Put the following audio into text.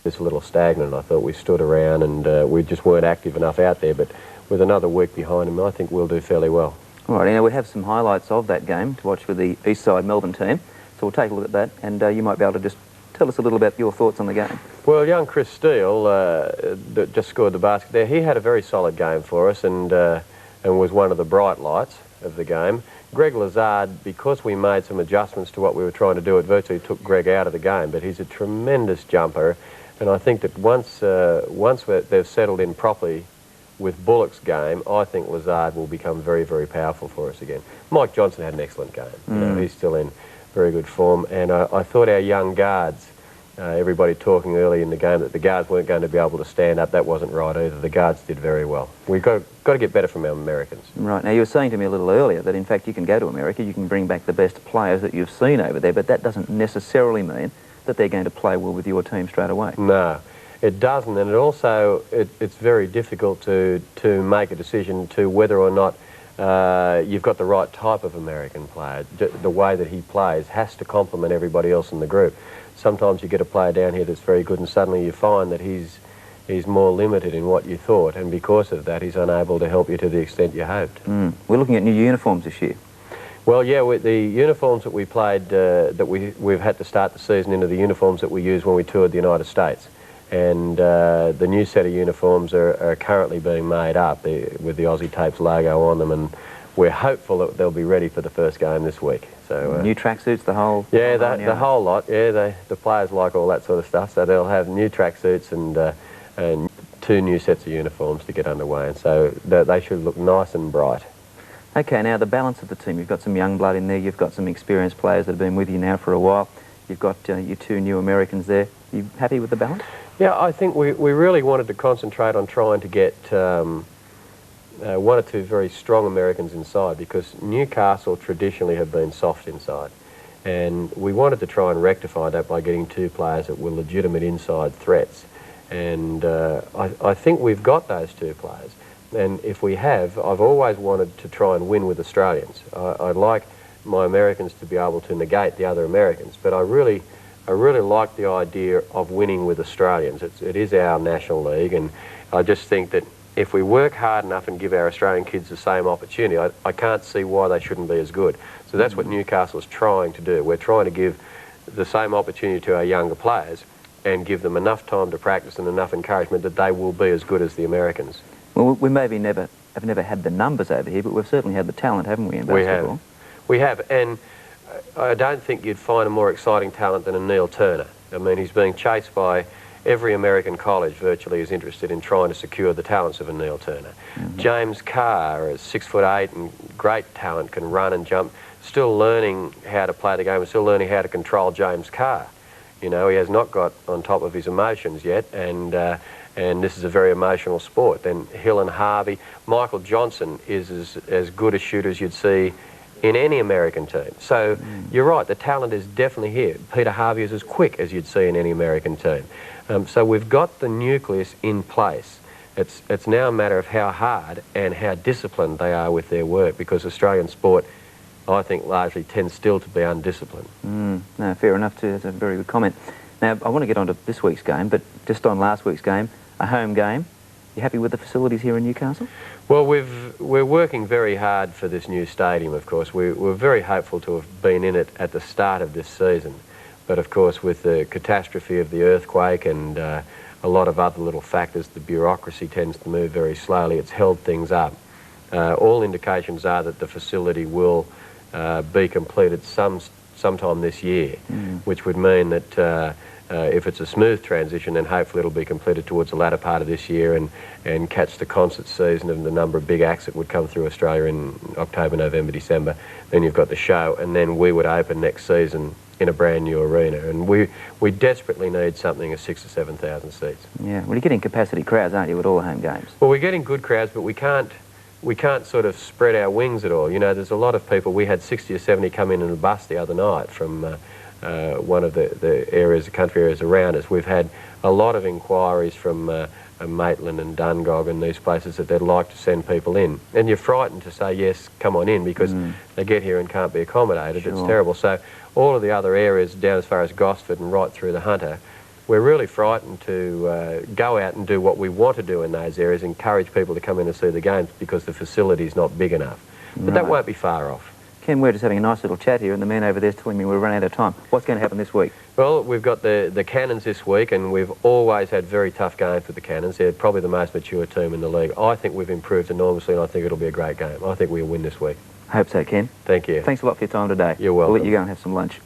It's a little stagnant. I thought we stood around and we just weren't active enough out there, but with another week behind him, I think we'll do fairly well. All right, now we have some highlights of that game to watch with the Eastside Melbourne team, so we'll take a look at that, and you might be able to just tell us a little about your thoughts on the game. Well, young Chris Steele that just scored the basket there, he had a very solid game for us and was one of the bright lights of the game. Greg Lazard, because we made some adjustments to what we were trying to do, it virtually took Greg out of the game, but he's a tremendous jumper, and I think that once they've settled in properly with Bullock's game, I think Lazard will become very, very powerful for us again. Mike Johnson had an excellent game. You know, he's still in very good form, and I thought our young guards, everybody talking early in the game that the guards weren't going to be able to stand up, that wasn't right either. The guards did very well. We've got to get better from our Americans. Right, now you were saying to me a little earlier that in fact you can go to America, you can bring back the best players that you've seen over there, but that doesn't necessarily mean that they're going to play well with your team straight away. No, it doesn't, and it also, it's very difficult to make a decision to whether or not you've got the right type of American player. The way that he plays has to complement everybody else in the group. Sometimes you get a player down here that's very good and suddenly you find that he's more limited in what you thought, and because of that he's unable to help you to the extent you hoped. We're looking at new uniforms this year. Well, yeah, with the uniforms that we played, that we've had to start the season into the uniforms that we used when we toured the United States. And the new set of uniforms are currently being made up with the Aussie Tapes logo on them, and we're hopeful that they'll be ready for the first game this week. So new tracksuits, the whole... Yeah, the whole lot. Yeah, the players like all that sort of stuff, so they'll have new tracksuits and 2 new sets of uniforms to get underway, and so they should look nice and bright. Okay, now the balance of the team. You've got some young blood in there, you've got some experienced players that have been with you now for a while, you've got your 2 new Americans there. You happy with the balance? Yeah, I think we really wanted to concentrate on trying to get 1 or 2 very strong Americans inside, because Newcastle traditionally have been soft inside, and we wanted to try and rectify that by getting 2 players that were legitimate inside threats, and I think we've got those 2 players, and if we have, I've always wanted to try and win with Australians. I'd like my Americans to be able to negate the other Americans, but I really like the idea of winning with Australians. It is our national league, and I just think that if we work hard enough and give our Australian kids the same opportunity, I can't see why they shouldn't be as good. So that's what Newcastle is trying to do. We're trying to give the same opportunity to our younger players and give them enough time to practice and enough encouragement that they will be as good as the Americans. Well, we maybe have never had the numbers over here, but we've certainly had the talent, haven't we, in basketball? We have, and I don't think you'd find a more exciting talent than a Neil Turner. I mean, he's being chased by every American college virtually is interested in trying to secure the talents of a Neil Turner. James Carr is 6'8" and great talent, can run and jump, still learning how to play the game and still learning how to control James Carr. You know, he has not got on top of his emotions yet, and this is a very emotional sport. Then Hill and Harvey, Michael Johnson is as good a shooter as you'd see in any American team. So you're right, the talent is definitely here. Peter Harvey is as quick as you'd see in any American team. So we've got the nucleus in place. It's now a matter of how hard and how disciplined they are with their work, because Australian sport, I think, largely tends still to be undisciplined. No, fair enough too. That's a very good comment. Now, I want to get on to this week's game, but just on last week's game, a home game. You happy with the facilities here in Newcastle? Well, we're working very hard for this new stadium, of course. We're very hopeful to have been in it at the start of this season. But, of course, with the catastrophe of the earthquake and a lot of other little factors, the bureaucracy tends to move very slowly. It's held things up. All indications are that the facility will be completed sometime this year, which would mean that if it's a smooth transition, then hopefully it'll be completed towards the latter part of this year and catch the concert season and the number of big acts that would come through Australia in October, November, December. Then you've got the show, and then we would open next season in a brand new arena, and we desperately need something of 6,000 or 7,000 seats. Yeah, well, you're getting capacity crowds, aren't you, at all the home games? Well, we're getting good crowds, but we can't sort of spread our wings at all. You know, there's a lot of people. We had 60 or 70 come in a bus the other night from one of the areas, the country areas around us. We've had a lot of inquiries from Maitland and Dungog and these places that they'd like to send people in. And you're frightened to say, yes, come on in, because they get here and can't be accommodated. Sure. It's terrible. So all of the other areas down as far as Gosford and right through the Hunter, we're really frightened to go out and do what we want to do in those areas, encourage people to come in and see the games because the facility's not big enough. But that won't be far off. Ken, we're just having a nice little chat here, and the man over there's telling me we've run out of time. What's going to happen this week? Well, we've got the Cannons this week, and we've always had very tough games with the Cannons. They're probably the most mature team in the league. I think we've improved enormously, and I think it'll be a great game. I think we'll win this week. Hope so, Ken. Thank you. Thanks a lot for your time today. You're welcome. We'll let you go and have some lunch.